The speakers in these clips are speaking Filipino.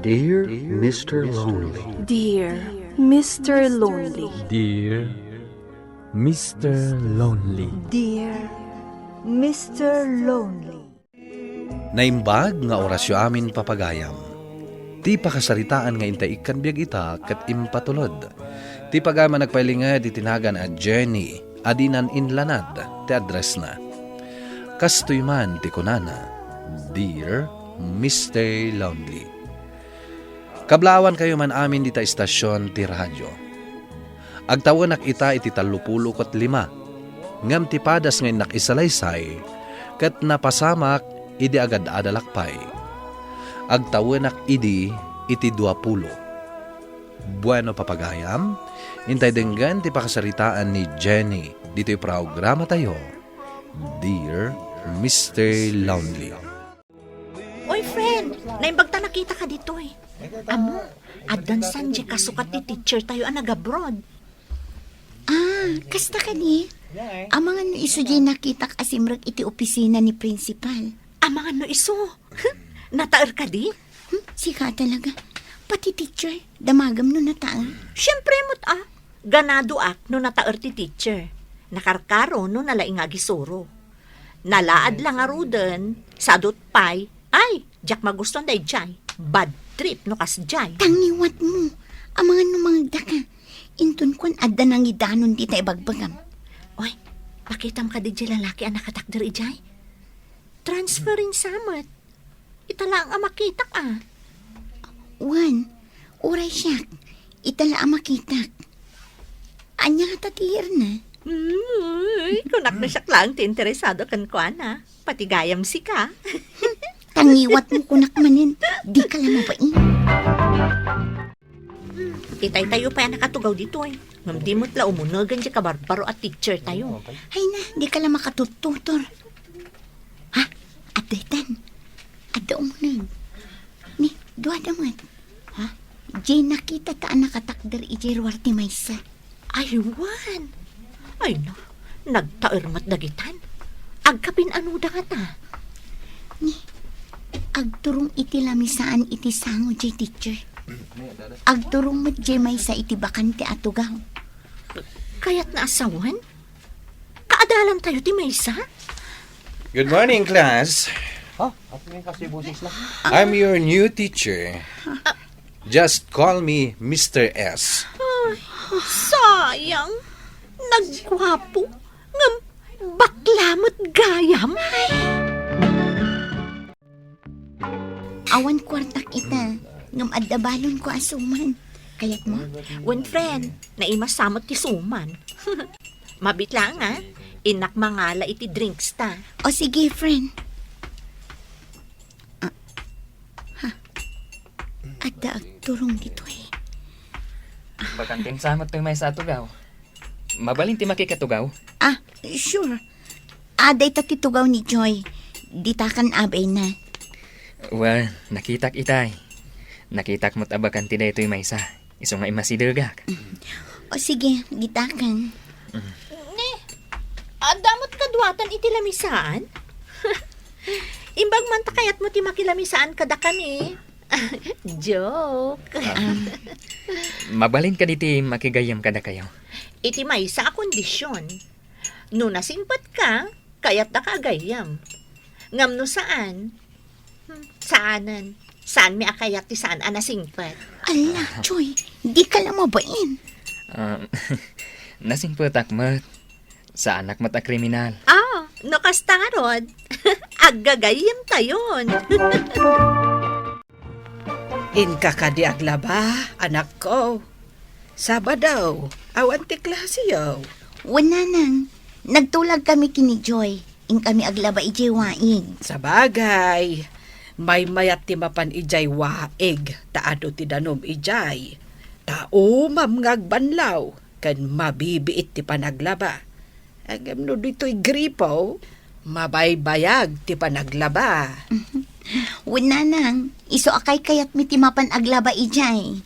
Dear Mr. Lonely. Dear Mr. Lonely. Dear Mr. Lonely. Dear Mr. Lonely. Naimbag nga orasyo amin papagayam. Ti pakasaritaan nga intay ikan biyag ita kat impatulod. Ti pagama nagpailingad itinagan a Jenny adinan inlanad ti address na. Kastoy man ti kunana, Dear Mr. Lonely. Kablawan kayo man amin dita istasyon ti radyo. Agtawanak ita iti 35 ngam ti padas ngayon nakisalaysay kat napasamak idi agad adalakpay. Agtawanak idi iti 20. Bueno papagayam, intay denggan ti pakasaritaan ni Jenny dito'y programa tayo, Dear Mr. Lonely. Oy, friend, naimbag ta nakita ka dito eh. Amo, adansan di kasukat ni teacher tayo ang nag-abroad. Kasta ka ni? Ang mga no iso di nakita kasimrag iti opisina ni principal. Ang mga no iso. Nataer ka di? Sika talaga. Pati teacher, damagam no nataang. Siyempre mo't ganado no nataer ti teacher. Nakarkaro no nalaing agisuro. Nalaad lang aruden, sadot pay, ay, jak maguston day jay. Bad trip no kas jay. Tangiwat mo. Ang mga no mangda ka. Intun kwan adda nang idanon di ta ibagbagam. Oy, pakitam ka di lalaki ang nakatakder ijay. Transferin samat. Itala ang makitak Wan, uray siyak. Itala ang makitak. Anya nga tatihir na. Kunak na siyak lang, interesado kan ko, Pati gayam si ka. Tangiwat mo kunak manin. Di ka lang mabain. Itay tayo pa yan nakatugaw dito eh. Ngam di mo't la umunagan siya kabarbaro at teacher tayo. Hay na, di ka lang makatututor. Ha? Adetan. Ada umunag. Ni, doa damat. Ha? Jay nakita ta nakatakder ijay ruwarte maysa. Aywan. Ay na, nagtaer mat dagitan. Agkapin ano da ta. Ni, agturong iti lamisaan iti sango jay teacher. Agturong mat jay maysa iti bakante atugaw. Kaya't na asawan? Kaadalan tayo ti maysa? Good morning, class. I'm your new teacher. Just call me Mr. S. Sayang. Nagwapo. Ngam, baklamot gayam. Awan kwartak ita. Ngam addabalon ko asuman. Kayat mo? One friend, naimasamot ti suman. Mabit lang inak mangala iti drinks ta. O sige, friend. Ada agturong dito eh. Bakanting samot to may sa tugaw. Mabalin ti makikatugaw. Sure. Aday tatitugaw ni Joy. Ditakan abay na. Well, nakitak itay. Nakitak mo't abakan ti daytoy maysa. Iso nga imasidergak. O sige, ditakan. Damot kadwatan iti lamisaan? Imbag man takayat mo ti makilamisaan kada kami. Joke. Mabalin ka diti makigayam kada kayo. Iti may sa kondisyon. No nasimpat ka, kaya't nakagayam. Ngam no saan? Saanan? Saan mi akayat ti saan anasimpat? Ala, Joy, di ka lang mabain. Nasingputak mat. Sa anak mat a kriminal. No kastarod. Aggagayam tayon. Inka ka di aglaba, anak ko. Sabadaw, awan ti klasiyaw. Wala nang. Nagtulag kami kini Joy. In kami aglaba ijay waing. Sa bagay, may mayat ti mapan ijay waig, taado ti danom ijay. Tao mamngagbanlaw, kan mabibiit ti panaglaba. Agam no dito'y gripo, mabaybayag ti panaglaba. Wala nang. Iso akay kayat mi timapan aglaba ijay.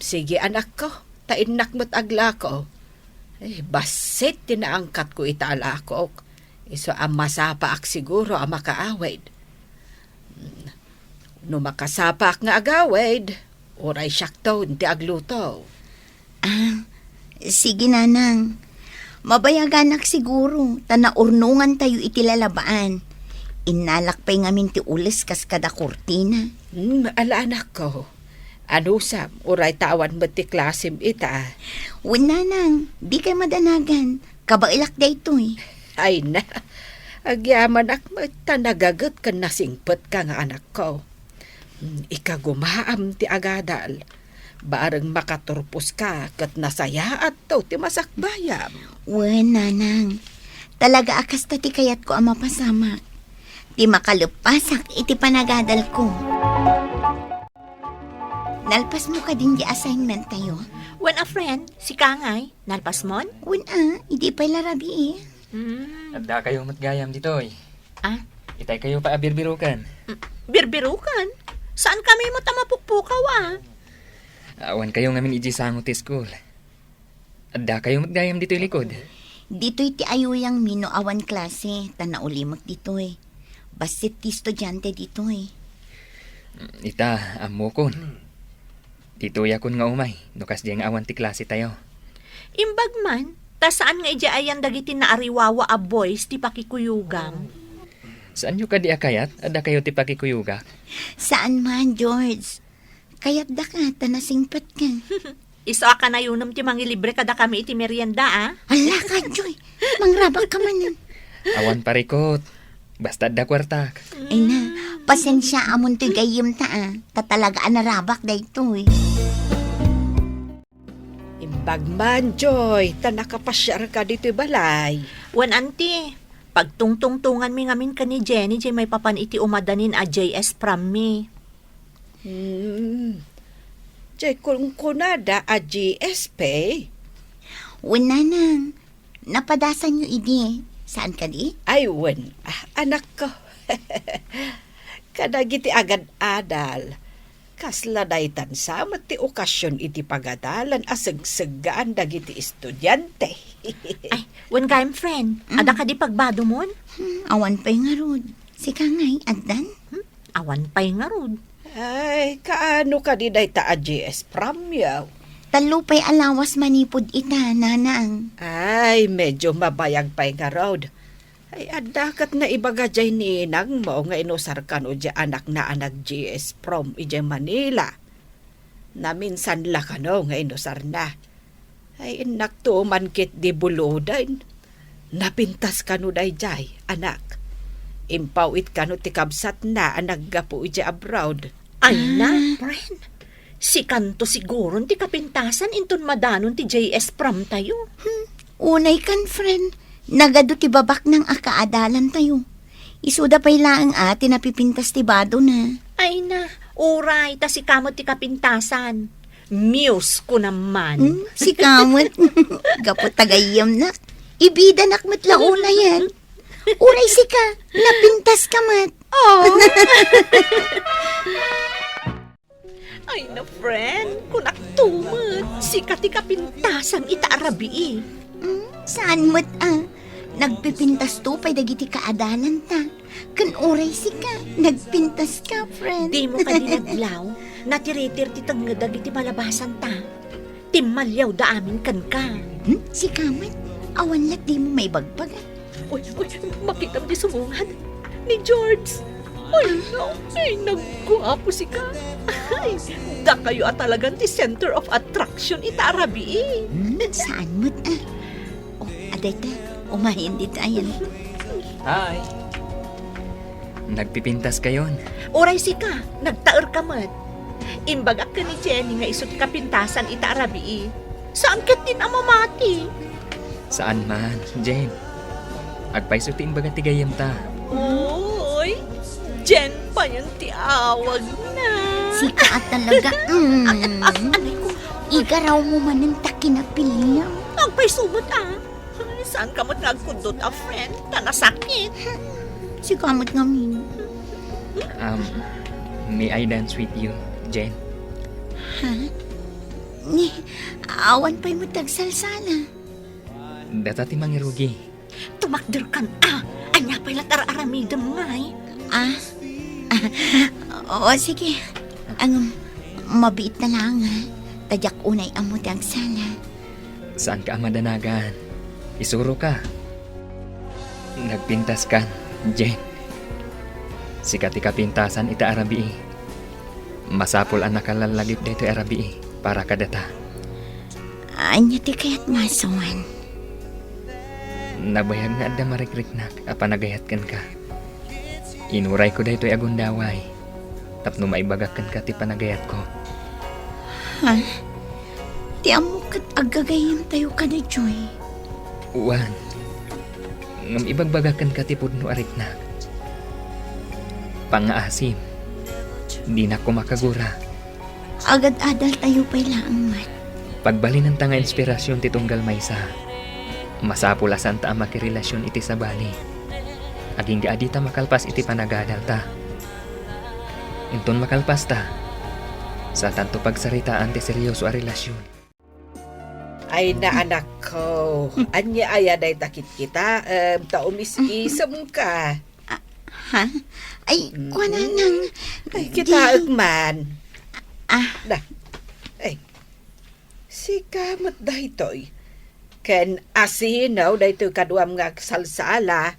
Sige anak ko, tainak mo't agla ko. Basit tinaangkat ko itala ko. Iso ang masapa ak siguro ang makaawid. No makasapak nga agawid, oray syakto ti agluto. Sige, nanang. Mabayaganak siguro, tanaurnungan tayo itilalabaan. Inalak pa'y ngamin ti ulis kas kada kurtina. Ala anak ko. Ano sam, oray tawan mo ti klasim ita. Wen, nanang, di kay madanagan. Kabailak da ito eh. Ay na, agyaman akmat nagagat ka nasingpet ka nga anak ko. Ikagumaam ti agadal. Bareng makaturpos ka kat nasaya at to ti masakbayam. Wen, nanang. Talaga akas ti kayat ko ang mapasamak. Ti makalupasak iti panagadal ko. Nalpas mo ka din di assignment tayo. When a friend, si Kangay, nalpas mon? Wen, hindi pa'y larabi eh. Adda kayo matgayam ditoy. Ah? Itay kayo pa abirbirukan. Birbirukan? Saan kami mo tamapukpukaw Awan kayo ngamin iji sangot ti school. Adda kayo matgayam ditoy likod. Dito'y ti ayuyang mino awan klase. Tanaulimak dito'y. Basit ti estudyante dito'y. Ita, amokon. Dito yakon nga umay, nukas di nga awan ti klase tayo. Imbag man, ta saan nga ija ayan dagiti na ariwawa a boys ti pakikuyugang? Saan nyo ka di akayat? Adda kayo ti pakikuyuga? Saan man, George? Kaya't da ka, tanasingpat ka. Iso ka na yunam ti mangilibre kada kami iti merienda Ala ka, Joy. Mangrabak ka man. Awan parikot. Basta adda kwartak. Ay na, pasensya amon to'y gayim ta Tatalagaan na rabak da ito eh. Imbag man, Joy, tanakapasyar ka dito'y balay. Wan anti, pagtungtungtungan mi ngamin ka ni Jenny, jay may papan iti umadanin a JS from me. Jay kung kunada a GSP. Wen, nanang. Napadasan nyo idi. Saan ka di? Ay, wen, anak ko. Kadagiti agad adal. Kasla daytan sa mati okasyon iti pagadalan asagsagaan dagiti estudyante. Ay, wan kayong friend, ada ka di pagbado mon? Awan pa'y nga rod. Si Kangay, addan? Awan pa'y nga rod. Ay, kaano ka di dayta a GS from yaw? Talo pa'y alawas manipod ita, nanang. Ay, medyo mabayag pa'y nga road. Ay, adakat na ibaga jay ni inang mo nga inusar ka no jay anak na anak GS from ijay Manila. Na minsan la ka no nga inusar na. Ay, inak to mankit di bulodan. Napintas ka no day jay, anak. Impawit ka no tikabsat na anak gapo ijay abroad. Ay na, friend. Si kanto siguro ti kapintasan inton madanon ti JS prom tayo. Unay kan, friend. Nagado ti babak ng akaadalan tayo. Isuda pa'y laang ati napipintas ti bado na. Ay na, uray, ta si kamot ti kapintasan. Muse ko naman. Si kamot. Gapot tagayam nak. Ibida nakmat launa yan. Uray si ka. Napintas ka mat. Oh. Ay na, friend, kunak tumot. Si kati kapintasan ita arabi Saan mo't nagpipintas to pa'y dagiti kaadalan ta. Kan oray si ka. Nagpintas ka, friend. Di mo ka dinaglaw, natiritir ti tagnadag iti malabasan ta. Timalyaw da amin kan ka. Si Kamat, awan lat di mo may bagbagan. Uy, makita mo di sumungan ni George. Ay, no, ay, nagguwapo si ka. Ay, da kayo talagang ti center of attraction ita arabi Saan mo't Oh, aday ta. Umahin di tayan. Hi! Nagpipintas kayon. Oray si ka, nagtaer ka mat. Imbagak ka ni Jenny nga isot kapintasan ita arabi Saan kat din amamati? Saan man, Jen? Agpaisutin baga tigayam ta. Uy, Jen pa yung tiawag na. Si ka talaga. Anay ko, Igaraw mo man ng takinapilya. agpay sumot Ay, saan ka mo't nagkundot a friend? Tanasakit. Si Kamot ngamin. May I dance with you, Jen? Ha? Ni, awan pa'y mo tagsalsala. Data ti mangirugi. Tumakder kan anya pa'y latar aramidam ngay. Oo, sige. Ang mabiit na lang, ha? Tadyak unay amo tiyang sala. Saan ka madanagan? Isuro ka. Nagpintas kan, Jen. Sikat pintasan ita arabi. Masapol ang nakalalagip dito arabi para kadata. Anya ti kayat masawan. Nabayag nga ada marikriknak apa nagayatkan ka. Inuray ko dito agundaway. Tapno maibagakan ka ti panagayat ko. Ha? Ti amo kat agagayam tayo ka na, Joy. Uwan. Ngam ibagbagakan ka ti pudno ariknak. Pangaasim. Di na ko makagura. Agad-adal tayo pa'y laang mat. Pagbalin ng tanga inspirasyon ti tunggal maysa. Masapulasan ta ang makirelasyon iti sa bali. Aging gaadi ta makalpas iti panagadal ta. Inton makalpas ta. Sa tanto pagsaritaan ti seryoso a relasyon. Ay na anak ko. Anya aya day takit kita. Taumis-isam ka. Ha? Ay, kuha na nang... Ay, kita agman. Ah, Ay, si kamot daytoy. Ken asinaw daytoy kaduam nga salsala.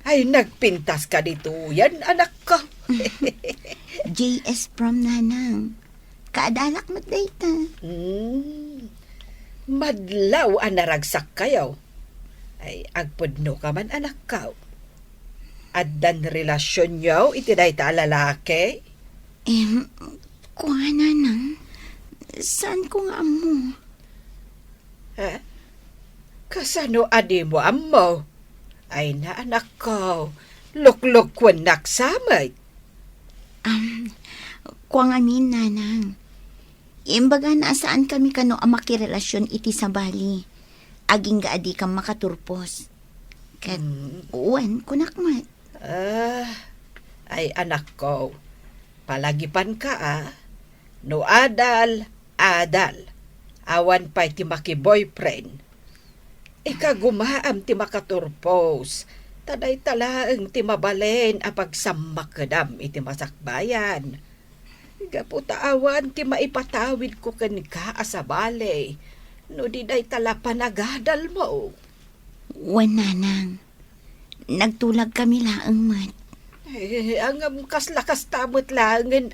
Ay, nagpintas ka dito. Yan, anak ko. JS from nanang. Kaadalak mat dayta. Madlaw ang naragsak kayo. Ay, agpudno ka man, anak ko. Addan relasyon nyo, iti dayta lalaki. Kuha na nang... Saan ko nga amo? Ha? Kasano adi mo amo? Ay na anak ko, lukluk ko naksamay. Kuha nga min, nanang. Imbaga na saan kami kano ang makirelasyon iti sa bali. Aging gaadi kang makaturpos. Kat uwan kunakmat. Ay anak ko, palagipan ka no adal. Awan pa'y ti maki-boyfriend. Ikagumaam ti makaturpos. Taday talaang ti mabalen apagsamak kadam iti masakbayan. Gaputa awan ti maipatawid ko ken ka asabale. No di day tala panagadal mo. Uwan, nanang. Nagtulag kami laang mat. Ang kasla-kas tamot langan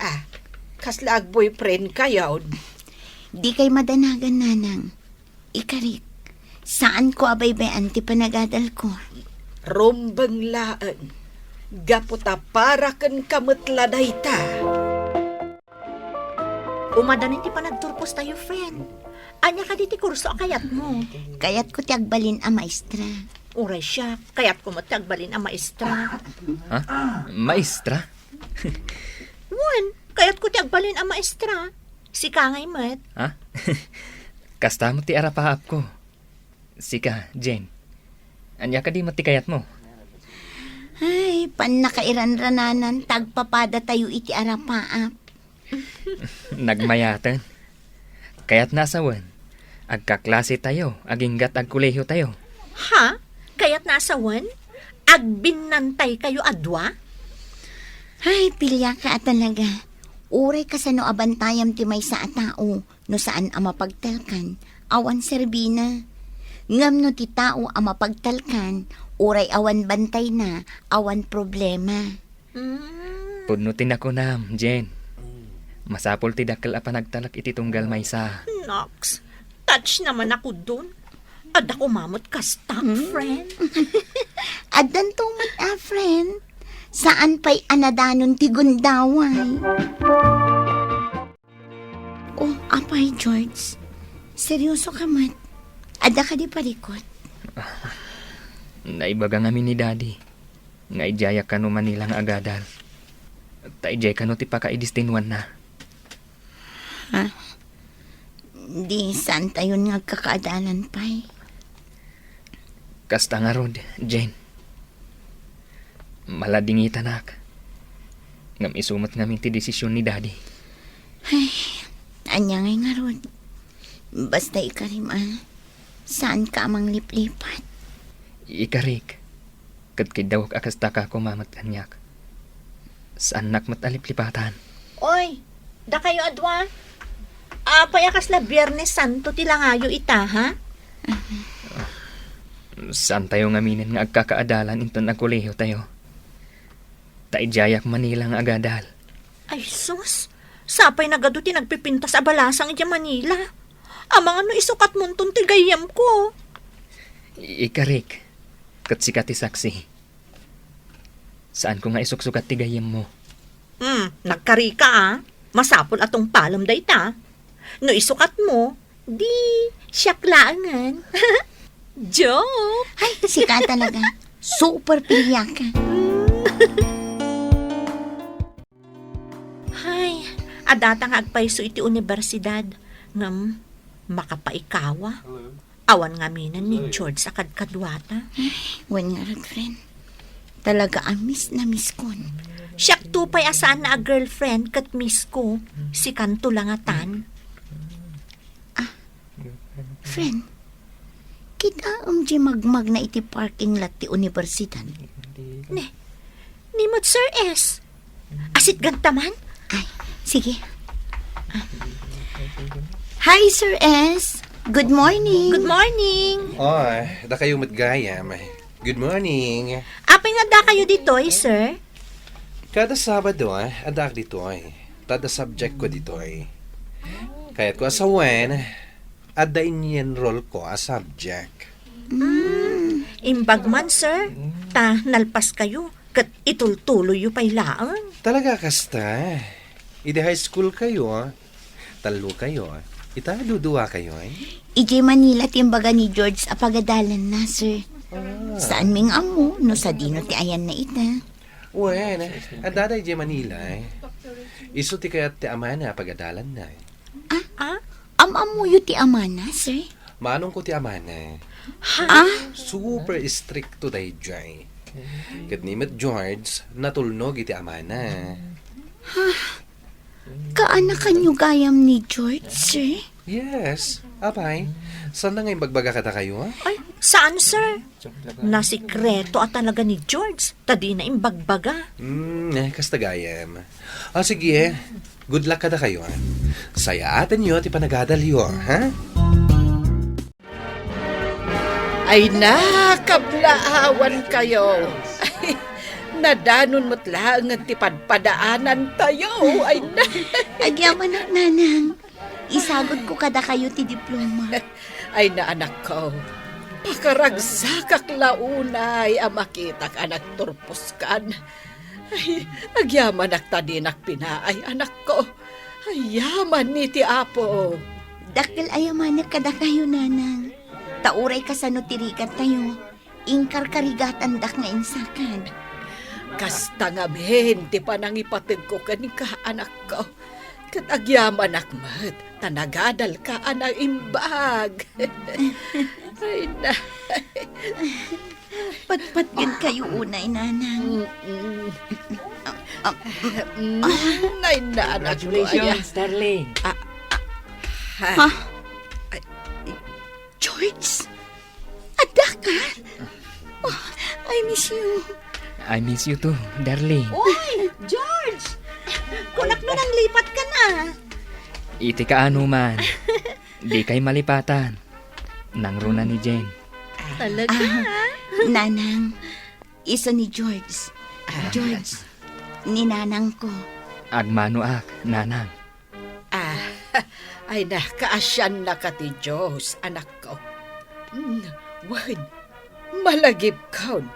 Kasla boyfriend kayon. Di kay madanagan, nanang. Ikarik, saan ko abaybayan ti panagadal ko? Rumbang laan. Gaputa para ken kamutladay ta. Umadanin ti panagturpos tayo, friend. Anya ka diti kurso ang kayat mo. Kayat ko ti agbalin a maestra. Uray siya, kayat ko mo ti agbalin ang maestra. Ha? Maestra? Wan, kayat ko ti agbalin ang maestra. Si Kangay mat. Ha? Kasta mo ti arapaap ko. Sika, Jen. Anya ka di matikayat mo? Ay, pan nakairanrananan, tagpapada tayo iti arapaap. Nagmayatan. Kaya't nasawan. Agkaklase tayo, aginggat agkuleho tayo. Ha? Kayat nasawan? Agbinantay kayo adwa? Ay, pilya ka talaga. Uray ka sa no abantayam ti may sa tao, no saan ang mapagtalkan, awan serbina. Ngam no ti tao ang mapagtalkan, uray awan bantay na, awan problema. Pudnutin ako nam, Jen. Masapol ti dakkel a panagtalak iti tunggal maysa. Nox, touch naman ako dun. Ad ako mamot ka stop, friend. Adan tong mat friend. Saan pa'y anadanon ti gundaway? Oh, apay, George. Seryoso ka mat. Ada ka di parikot. Naibaga ngamin ni Daddy. Nga ijaya ka no Manilang agadal. Taijay ka no ti pakaidistinwan na. Ha? Di saan tayo nga kakaadalan pa'y? Kasta nga rod, Jen. Maladingitan ak. Ngam isumat ngamin ti desisyon ni Daddy. Ay, anya ngay nga rod. Basta ikarim saan ka amang liplipat? Ikarik. Kat kidawak akasta ka kumamat kanyak. Saan nakmataliplipatan? Oy, da kayo adwa. Payakas la Biyernes Santo tilangayo ita, ha? Saan tayo ngaminin nga agkakaadalan inton nagkuleho tayo? Taijayak Manila nga agadal. Ay, sus. Sapay nagaduti nagpipintas abalasang ija Manila. Amang ano isukat mo itong tigayam ko. Ikarik, kat sikat saksi. Saan ko nga isuksukat tigayam mo? Nagkari ka ah. Masapol atong palam da ita. No isukat mo, di siyaklangan. Joke! Ay, si ka talaga. Super pilya ka. Hay, adata nga agpaiso iti universidad. Ngam, makapaikawa. Awan nga minan ni George sa kadkadwata. Wan nga rag, friend. Talaga amis na miss kon. Siyak tupay asaan na a girlfriend kat miss ko. Si kanto langatan. Friend, kita di magmag na iti parking lot ti universidad. Ni Mod Sir S. Asit gantaman? Ay, sige. Hi, Sir S. Good morning. Good morning. Oy, da kayo matgayam. Good morning. Apay nga da kayo dito sir? Kada Sabado, adak dito Tada subject ko dito Kaya't ko asawen, ada in-enroll ko as subject. Imbag man, sir. Ta, nalpas kayo. Kat itultuloy yu pa'y laang. Talaga kasta. Ide high school kayo, talo kayo. Ita, dudua kayo Ije Manila timbaga ni George apagadalan na, sir. Saan ming amo, no sa dino ti ayan na ita. Wen, adada ije Manila Isu ti kayat ti amana pagadalan na Amo yu ti amana, sir. Manong ko ti amana. Super strict to day jay. Kat ni Met George, natulnog iti amana. Kaanakan yu gayam ni George, sir? Yes, apay. Saan na ngayon bagbaga kata kayo, Ay, saan, sir? Nasikreto at talaga ni George. Tadi na imbagbaga. Kastagayam. Sige, good luck kada kayo, Saya atin nyo, ti panagadalyo, ha? Ay nakablaawan kayo. Ay, nadanon mo't lang at tipadpadaanan tayo. Ay na. Agyaman na, nanang. Isagot ko kada kayo ti diploma. Ay na anak ko. Pakaragsakak launay ang makitak anak turpos kan. Ay, agyaman aktadinak pinaay anak ko. Ay, yaman ni ti apo. Dakil ayaman na kada kayo, nanang. Tauray ka sa nutirikat tayo. Ingkar karigatan dak nga insakan. Kasta nga ben, ti panang ipatig ko kanika anak ko. Kat agyaman akmat, tanagadal ka anang imbag. Ay na. Patpatgin kayo unay, nanang. Ay na anak ko. Congratulations, darling. George? Ada ka? Oh, I miss you. I miss you too, darling. Uy, George! Kunak mo nang lipat ka na. Iti kaano man. Di kay malipatan. Nang runa ni Jane. Talaga? Nanang, isa ni George. George, ni nanang ko. Agmano ak, nanang. Ay na, kaasyan na ka ti Diyos, anak ko. Wad, malagip kaon.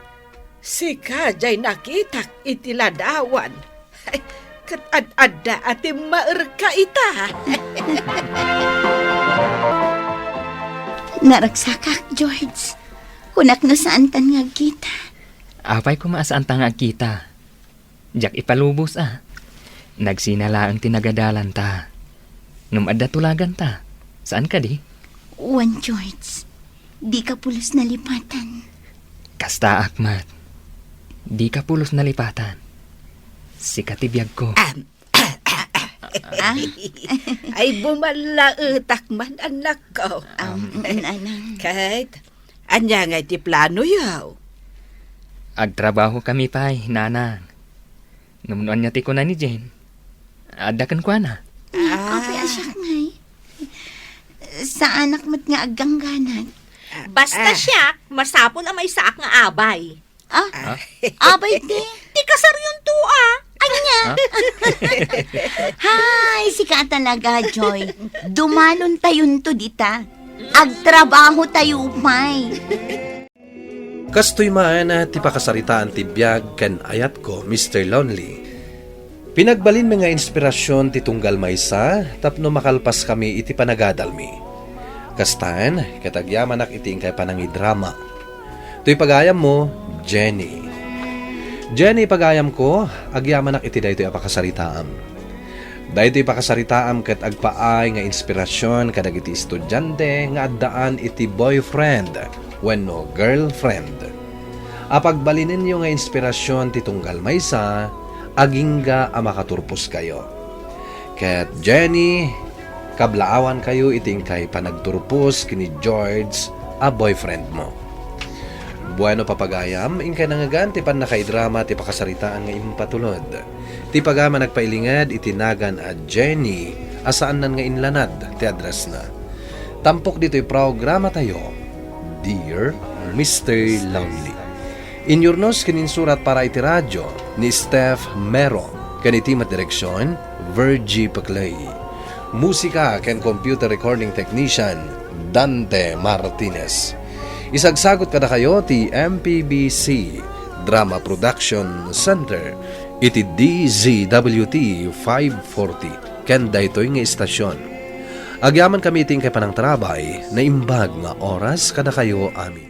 Si Kajay nakitak itiladawan. Ay, kat-ad-adda ati maerka ita. Naragsakak, George. Kunak no saan tan nga kita. Apay ko maasaan tang agkita. Jak ipalubos Nagsinala ang tinagadalan ta. Numadda tulagan ta. Saan ka di? Wan, George. Di ka pulos nalipatan. Kasta akmat. Di ka pulos nalipatan. Si katibiyag ko. Ay bumalaetak man anak ko. Nanang. Kahit, anya nga iti plano yaw. Agtrabaho kami pa'y, nanang. Ngamunuan niya ti ko na ni Jane. Adakan ko na. Okay, asyak ngay. Sa anak mo't nga agangganan. Basta siya, masapol ang may saak nga abay. Abay ti. Di kasar yun to, Anya. Hay, sika talaga, Joy. Dumanon tayon to dita. Agtrabaho tayo, may. Kastoy man ti pakasaritaan ti biyag ken ayat ko, Mr. Lonely. Pinagbalin mi nga inspirasyon ti tunggal maysa tapno makalpas kami iti panagadalmi. Kastan, katagyamanak iti kay panangidrama. Tuy pagayam mo, Jenny. Jenny, pagayam ko, agyamanak iti daytoy apakasaritaam. Daytoy pakasaritaam ket agpaay nga inspirasyon kadag iti estudyante nga addaan iti boyfriend wenno girlfriend. Apagbalinin nyo nga inspirasyon ti tunggal maysa, agingga a makaturpos kayo. Ket Jenny, kablaawan kayo iting kay panagturpos kini George a boyfriend mo. Bueno papagayam, inkay nangagan ti pan nakaidrama ti pakasaritaan nga impatulod. Ti pagama nagpailingad itinagan a Jenny asaan nan nga inlanad ti address na. Tampok dito'y programa tayo, Dear Mr. Lonely. Inyornos kininsurat para iti radyo ni Steph Mero, kaniti direksyon Virgie Paclay. Musika ken computer recording technician Dante Martinez. Isagsagot kada kayo ti MPBC Drama Production Center iti DZWT 540 ken daytoy nga istasyon. Agyaman kami iting kay panang trabay na imbag nga oras kada kayo amin.